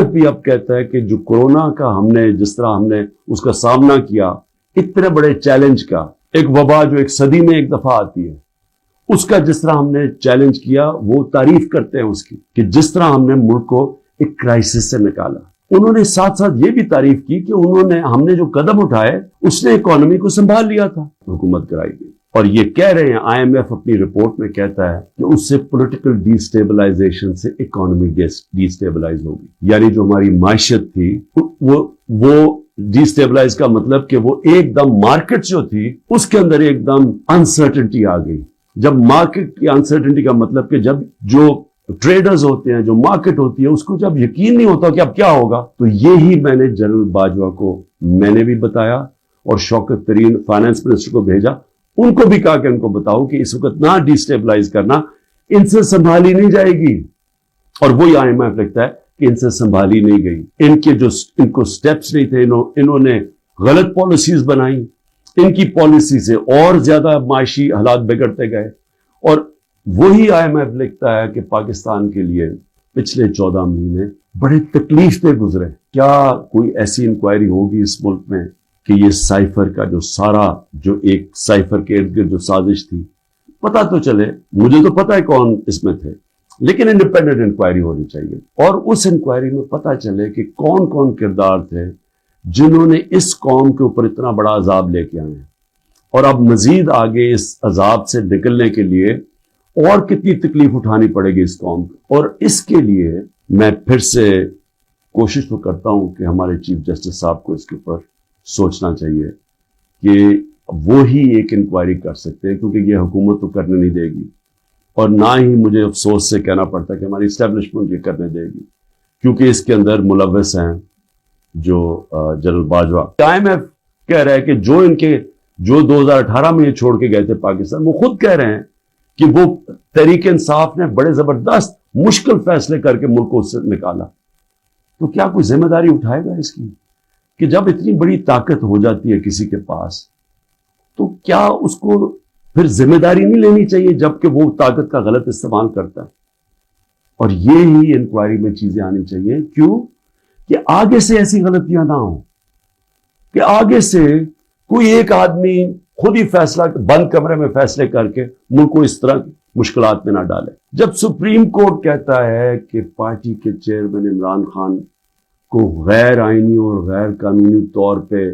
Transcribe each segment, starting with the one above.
بھی اب کہتا ہے کہ جو کورونا کا جس طرح ہم نے اس کا سامنا کیا، اتنے بڑے چیلنج کا، ایک وبا جو ایک صدی میں ایک دفعہ آتی ہے، اس کا جس طرح ہم نے چیلنج کیا، وہ تعریف کرتے ہیں اس کی کہ جس طرح ہم نے ملک کو ایک کرائسس سے نکالا۔ انہوں نے ساتھ ساتھ یہ بھی تعریف کی کہ ہم نے جو قدم اٹھائے اس نے اکانومی کو سنبھال لیا تھا، حکومت کرائی گئی۔ اور یہ کہہ رہے ہیں آئی ایم ایف اپنی رپورٹ میں کہتا ہے کہ اس سے پولیٹیکل ڈی سٹیبلائزیشن سے اکانومی ڈی سٹیبلائز ہوگی، یعنی جو ہماری معیشت تھی وہ ڈی سٹیبلائز کا مطلب کہ وہ ایک دم مارکیٹ جو تھی اس کے اندر ایک دم انسرٹنٹی آ گئی۔ جب مارکیٹ کی انسرٹنٹی کا مطلب کہ جب جو ٹریڈرز ہوتے ہیں، جو مارکیٹ ہوتی ہے، اس کو جب یقین نہیں ہوتا کہ اب کیا ہوگا، تو یہی میں نے جنرل باجوہ کو میں نے بھی بتایا اور شوکت ترین فائنانس منسٹر کو بھیجا، ان کو بھی کہا کہ ان کو بتاؤ کہ اس وقت نہ ڈی سٹیبلائز کرنا، ان سے سنبھالی نہیں جائے گی۔ اور وہی آئی ایم ایف لگتا ہے کہ ان سے سنبھالی نہیں گئی، ان کو سٹیپس نہیں تھے، انہوں نے غلط پالیسیز بنائی، ان کی پالیسی سے اور زیادہ معاشی حالات بگڑتے گئے۔ اور وہی آئی ایم ایف لکھتا ہے کہ پاکستان کے لیے پچھلے 14 مہینے بڑے تکلیف دہ گزرے۔ کیا کوئی ایسی انکوائری ہوگی اس ملک میں کہ یہ سائفر کا جو ایک سائفر کے ارد گرد جو سازش تھی، پتہ تو چلے، مجھے تو پتہ ہے کون اس میں تھے، لیکن انڈیپینڈنٹ انکوائری ہونی چاہیے، اور اس انکوائری میں پتہ چلے کہ کون کون کردار تھے جنہوں نے اس قوم کے اوپر اتنا بڑا عذاب لے کے آئے ہیں، اور اب مزید آگے اس عذاب سے نکلنے کے لیے اور کتنی تکلیف اٹھانی پڑے گی اس قوم کو۔ اور اس کے لیے میں پھر سے کوشش تو کرتا ہوں کہ ہمارے چیف جسٹس صاحب کو اس کے اوپر سوچنا چاہیے کہ وہی ایک انکوائری کر سکتے ہیں، کیونکہ یہ حکومت تو کرنے نہیں دے گی، اور نہ ہی مجھے افسوس سے کہنا پڑتا کہ ہماری اسٹیبلشمنٹ یہ کرنے دے گی، کیونکہ اس کے اندر ملوث ہیں جو general Bajwa. I M F کہہ رہا ہے کہ جو 2018 میں یہ چھوڑ کے گئے تھے پاکستان، وہ خود کہہ رہے ہیں کہ وہ تحریک انصاف نے بڑے زبردست مشکل فیصلے کر کے ملک کو اس سے نکالا۔ تو کیا کوئی ذمہ داری اٹھائے گا اس کی کہ جب اتنی بڑی طاقت ہو جاتی ہے کسی کے پاس، تو کیا اس کو پھر ذمہ داری نہیں لینی چاہیے جبکہ وہ طاقت کا غلط استعمال کرتا ہے؟ اور یہی انکوائری میں چیزیں آنی چاہیے، کیوں کہ آگے سے ایسی غلطیاں نہ ہوں، کہ آگے سے کوئی ایک آدمی خود ہی فیصلہ بند کمرے میں فیصلے کر کے ملک کو اس طرح مشکلات میں نہ ڈالے۔ جب سپریم کورٹ کہتا ہے کہ پارٹی کے چیئرمین عمران خان کو غیر آئینی اور غیر قانونی طور پہ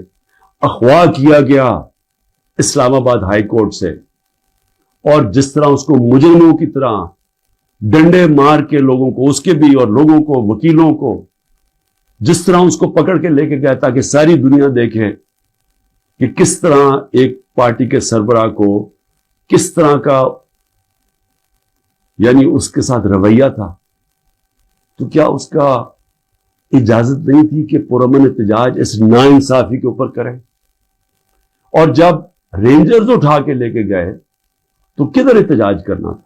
اغوا کیا گیا اسلام آباد ہائی کورٹ سے، اور جس طرح اس کو مجرموں کی طرح ڈنڈے مار کے لوگوں کو، اس کے بھی اور لوگوں کو، وکیلوں کو، جس طرح اس کو پکڑ کے لے کے گیا تاکہ ساری دنیا دیکھے کہ کس طرح ایک پارٹی کے سربراہ کو کس طرح کا یعنی اس کے ساتھ رویہ تھا، تو کیا اس کا اجازت نہیں تھی کہ پرامن احتجاج اس ناانصافی کے اوپر کرے؟ اور جب رینجرز اٹھا کے لے کے گئے تو کدھر احتجاج کرنا تھا؟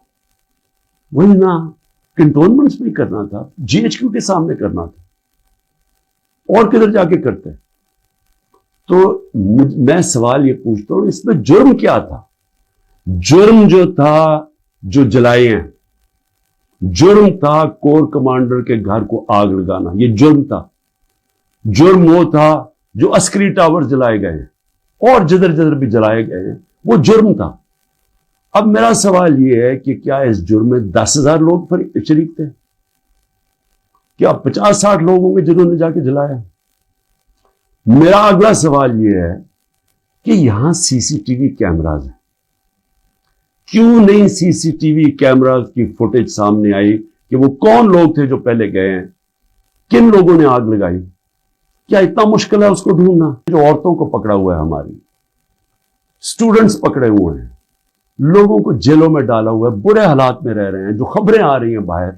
وہی نا کنٹونمنٹس میں کرنا تھا، جی ایچ کیو کے سامنے کرنا تھا، اور کدھر جا کے کرتے؟ تو میں سوال یہ پوچھتا ہوں، اس میں جرم کیا تھا؟ جرم جو تھا جو جلائے ہیں، جرم تھا کور کمانڈر کے گھر کو آگ لگانا، یہ جرم تھا۔ جرم وہ تھا جو عسکری ٹاور جلائے گئے ہیں اور جدھر جدھر بھی جلائے گئے ہیں، وہ جرم تھا۔ اب میرا سوال یہ ہے کہ کیا اس جرم میں 10,000 لوگ شریک تھے؟ کیا 50-60 لوگ ہوں گے جنہوں نے جا کے جلایا؟ میرا اگلا سوال یہ ہے کہ یہاں سی سی ٹی وی کیمراز ہیں، کیوں نہیں سی سی ٹی وی کیمراز کی فوٹیج سامنے آئی کہ وہ کون لوگ تھے جو پہلے گئے ہیں، کن لوگوں نے آگ لگائی؟ کیا اتنا مشکل ہے اس کو ڈھونڈنا؟ جو عورتوں کو پکڑا ہوا ہے، ہماری اسٹوڈنٹس پکڑے ہوئے ہیں، لوگوں کو جیلوں میں ڈالا ہوا ہے، برے حالات میں رہ رہے ہیں، جو خبریں آ رہی ہیں باہر،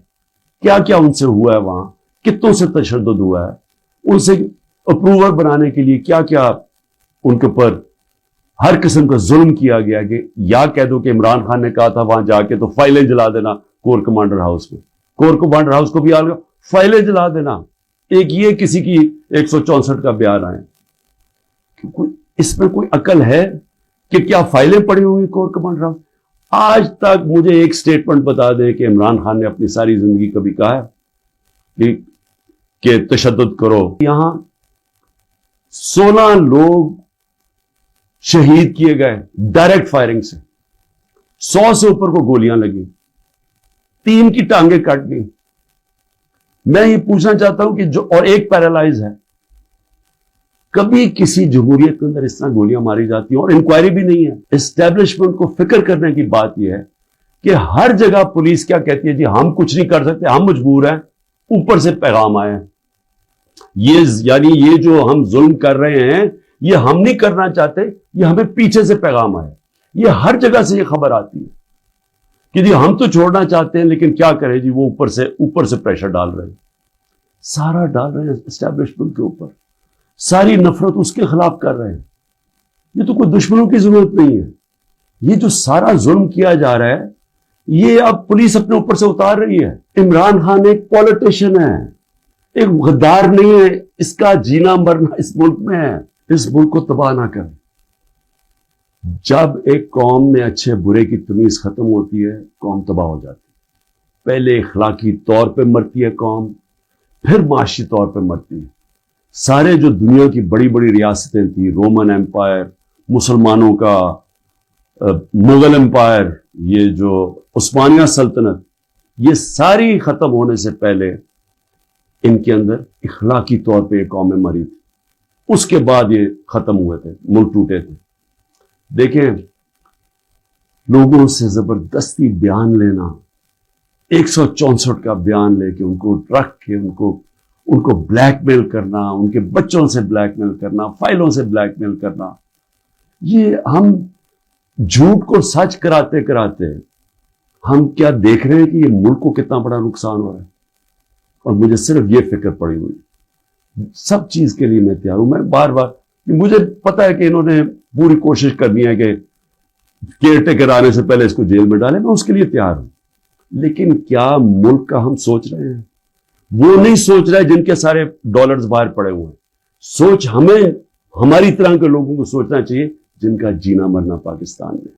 کیا کیا ان سے ہوا ہے، وہاں کتوں سے تشدد ہوا ہے، ان سے اپروور بنانے کے لیے کیا کیا ان کے اوپر ہر قسم کا ظلم کیا گیا، کہ یا کہہ دو کہ عمران خان نے کہا تھا وہاں جا کے تو فائلیں جلا دینا کور کمانڈر ہاؤس میں، کور کمانڈر ہاؤس کو بھی آ گیا فائلیں جلا دینا۔ ایک یہ کسی کی 164 کا بیان آئے، اس میں کوئی عقل ہے کہ کیا فائلیں پڑی ہوئی کور کمانڈر ہاؤس؟ آج تک مجھے ایک سٹیٹمنٹ بتا دیں کہ عمران خان نے اپنی ساری زندگی کبھی کہا ہے کہ کہ تشدد کرو. یہاں 16 لوگ شہید کیے گئے ڈائریکٹ فائرنگ سے. 100 سے اوپر کو گولیاں لگی, 3 کی ٹانگیں کٹ گئی. میں یہ پوچھنا چاہتا ہوں کہ جو اور ایک پیرالائز ہے, کبھی کسی جمہوریت کے اندر اس طرح گولیاں ماری جاتی ہیں اور انکوائری بھی نہیں ہے. اسٹیبلشمنٹ کو فکر کرنے کی بات یہ ہے کہ ہر جگہ پولیس کیا کہتی ہے, جی ہم کچھ نہیں کر سکتے, ہم مجبور ہیں, اوپر سے پیغام آئے ہیں. یعنی یہ جو ہم ظلم کر رہے ہیں یہ ہم نہیں کرنا چاہتے, یہ ہمیں پیچھے سے پیغام آئے. یہ ہر جگہ سے یہ خبر آتی ہے کہ جی ہم تو چھوڑنا چاہتے ہیں لیکن کیا کریں جی, وہ اوپر سے پریشر ڈال رہے ہیں, سارا ڈال رہے ہیں اسٹیبلشمنٹ کے اوپر, ساری نفرت اس کے خلاف کر رہے ہیں. یہ تو کوئی دشمنوں کی ضرورت نہیں ہے. یہ جو سارا ظلم کیا جا رہا ہے یہ اب پولیس اپنے اوپر سے اتار رہی ہے. عمران خان ایک پولیٹیشین ہے, ایک غدار نہیں ہے. اس کا جینا مرنا اس ملک میں ہے. اس ملک کو تباہ نہ کریں. جب ایک قوم میں اچھے برے کی تمیز ختم ہوتی ہے قوم تباہ ہو جاتی ہے. پہلے اخلاقی طور پہ مرتی ہے قوم, پھر معاشی طور پہ مرتی ہے. سارے جو دنیا کی بڑی بڑی ریاستیں تھیں, رومن امپائر, مسلمانوں کا مغل امپائر, یہ جو عثمانیہ سلطنت, یہ ساری ختم ہونے سے پہلے ان کے اندر اخلاقی طور پہ یہ قومیں مری تھی. اس کے بعد یہ ختم ہوئے تھے, ملک ٹوٹے تھے. دیکھیں, لوگوں سے زبردستی بیان لینا, 164 کا بیان لے کے ان کو رکھ کے ان کو بلیک میل کرنا, ان کے بچوں سے بلیک میل کرنا, فائلوں سے بلیک میل کرنا, یہ ہم جھوٹ کو سچ کراتے کراتے ہم کیا دیکھ رہے ہیں کہ یہ ملک کو کتنا بڑا نقصان ہو رہا ہے. اور مجھے صرف یہ فکر پڑی ہوئی, سب چیز کے لیے میں تیار ہوں. میں بار بار, مجھے پتا ہے کہ انہوں نے پوری کوشش کرنی ہے کہ کیئر ٹیکر آنے سے پہلے اس کو جیل میں ڈالیں, میں اس کے لیے تیار ہوں. لیکن کیا ملک کا ہم سوچ رہے ہیں؟ وہ نہیں سوچ رہے جن کے سارے ڈالرز باہر پڑے ہوئے ہیں. سوچ ہمیں, ہماری طرح کے لوگوں کو سوچنا چاہیے جن کا جینا مرنا پاکستان میں.